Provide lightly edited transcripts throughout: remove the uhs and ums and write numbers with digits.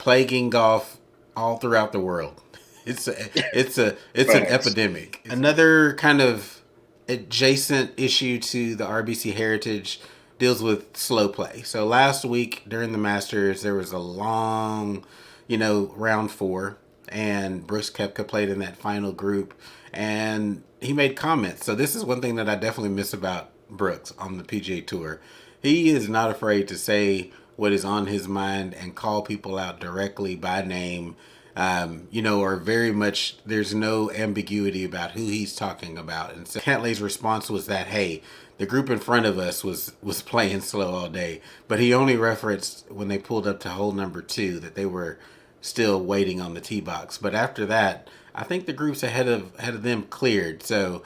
plaguing golf all throughout the world. It's an Facts. epidemic. Another kind of adjacent issue to the RBC heritage deals with slow play. So last week during the Masters, there was a long, round four, and Brooks Koepka played in that final group, and he made comments. So this is one thing that I definitely miss about Brooks on the PGA Tour. He is not afraid to say what is on his mind and call people out directly by name. Or very much there's no ambiguity about who he's talking about. And so Cantlay's response was that, hey, the group in front of us was playing slow all day, but he only referenced when they pulled up to hole number two that they were still waiting on the tee box. But after that, I think the groups ahead of them cleared. So,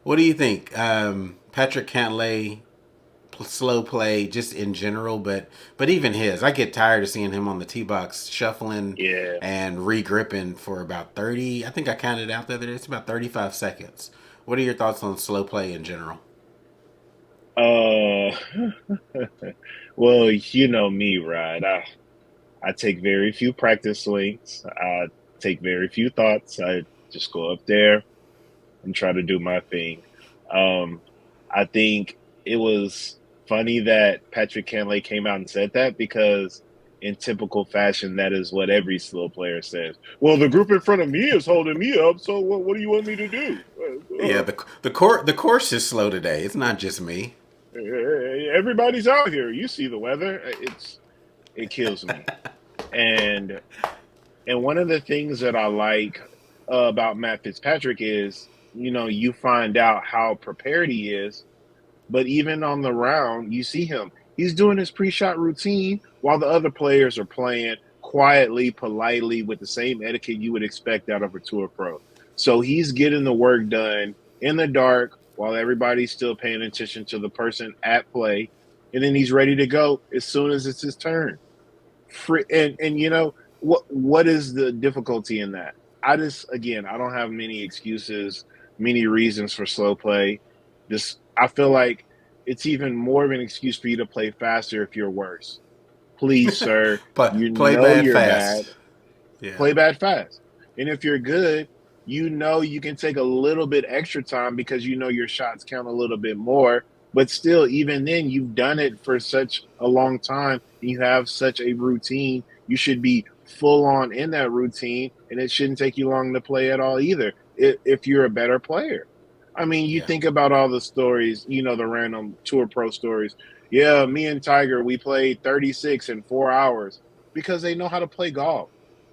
what do you think, Patrick Cantlay? Slow play just in general, but even his, I get tired of seeing him on the tee box shuffling Yeah. and re-gripping for about 30. I think I counted out the other day. It's about 35 seconds. What are your thoughts on slow play in general? Uh, well, you know me, right? I take very few practice swings. I take very few thoughts. I just go up there and try to do my thing. Um, I think it was funny that Patrick Cantlay came out and said that because, in typical fashion, that is what every slow player says. Well, the group in front of me is holding me up, so what do you want me to do? Yeah, the course is slow today. It's not just me. Everybody's out here. You see the weather. It kills me. And one of the things that I like about Matt Fitzpatrick is, you find out how prepared he is. But even on the round, you see him. He's doing his pre-shot routine while the other players are playing quietly, politely, with the same etiquette you would expect out of a tour pro. So he's getting the work done in the dark while everybody's still paying attention to the person at play, and then he's ready to go as soon as it's his turn. And what is the difficulty in that? I don't have many excuses, many reasons for slow play. This I feel like it's even more of an excuse for you to play faster if you're worse. Please, sir, But you play know bad you're bad. fast. Yeah. Play bad fast. And if you're good, you can take a little bit extra time because your shots count a little bit more. But still, even then, you've done it for such a long time and you have such a routine. You should be full on in that routine, and it shouldn't take you long to play at all either if you're a better player. I mean, you Yeah. think about all the stories, the random tour pro stories. Yeah, me and Tiger, we played 36 in 4 hours because they know how to play golf.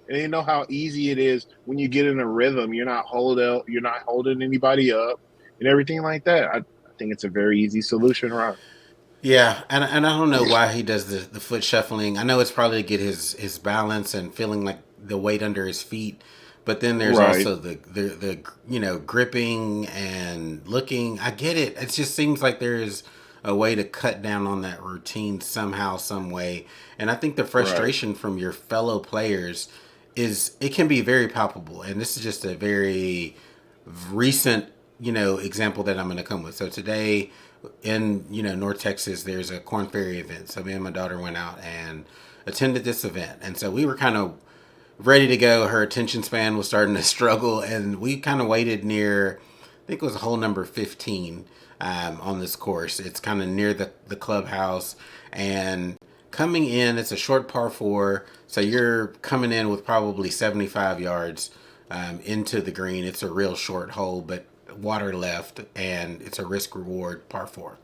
And they know how easy it is when you get in a rhythm. You're not holding anybody up and everything like that. I think it's a very easy solution, Ron. Yeah, and I don't know why he does the foot shuffling. I know it's probably to get his balance and feeling like the weight under his feet, but then there's Right, also the gripping and looking. I get it. It just seems like there's a way to cut down on that routine somehow, some way. And I think the right. frustration from your fellow players is it can be very palpable. And this is just a very recent, example that I'm going to come with. So today in, North Texas, there's a Corn Ferry event. So me and my daughter went out and attended this event. And so we were kind of ready to go. Her attention span was starting to struggle. And we kind of waited near, I think it was hole number 15 on this course. It's kind of near the clubhouse. And coming in, it's a short par four. So you're coming in with probably 75 yards into the green. It's a real short hole, but water left, and it's a risk reward par four.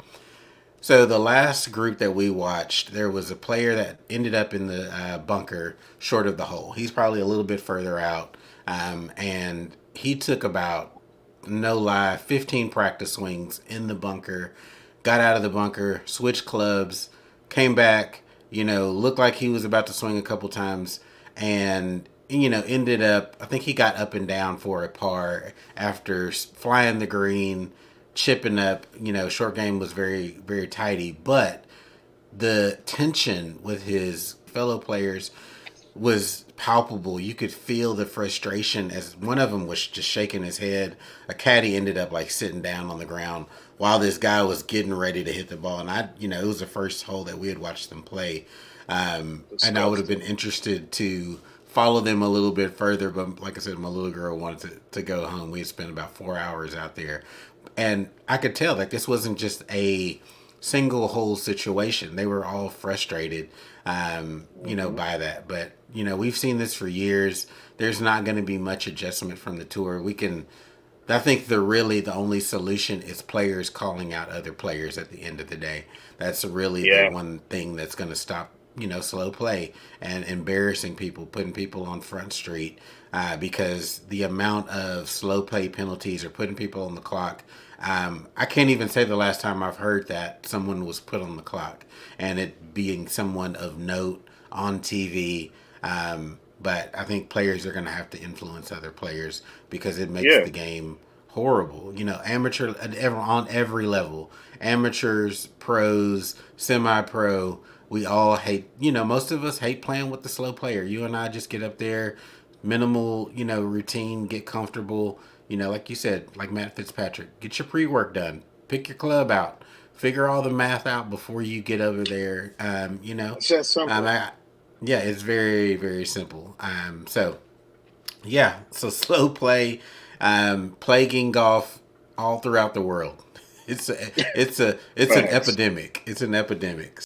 So the last group that we watched, there was a player that ended up in the bunker short of the hole. He's probably a little bit further out, and he took about, no lie, 15 practice swings in the bunker. Got out of the bunker, switched clubs, came back. Looked like he was about to swing a couple times, and ended up. I think he got up and down for a par after flying the green, chipping up. Short game was very, very tidy, but the tension with his fellow players was palpable. You could feel the frustration as one of them was just shaking his head. A caddy ended up like sitting down on the ground while this guy was getting ready to hit the ball. And it was the first hole that we had watched them play. And I would have been Disgusting. interested to follow them a little bit further. But like I said, my little girl wanted to go home. We had spent about 4 hours out there. And I could tell like this wasn't just a single whole situation. They were all frustrated, Hmm. by that. But, we've seen this for years. There's not going to be much adjustment from the tour. I think the only solution is players calling out other players at the end of the day. That's really the Yeah. one thing that's going to stop, slow play and embarrassing people, putting people on Front Street, because the amount of slow play penalties or putting people on the clock. I can't even say the last time I've heard that someone was put on the clock and it being someone of note on TV. But I think players are going to have to influence other players because it makes Yeah. the game horrible. Amateur on every level, amateurs, pros, semi-pro. We all hate. Most of us hate playing with the slow player. You and I just get up there, minimal, routine, get comfortable. Like you said, like Matt Fitzpatrick, get your pre-work done, pick your club out, figure all the math out before you get over there. It's that simple. I, yeah, it's very very simple. So slow play, plaguing golf all throughout the world. It's an Facts. epidemic. It's an epidemic.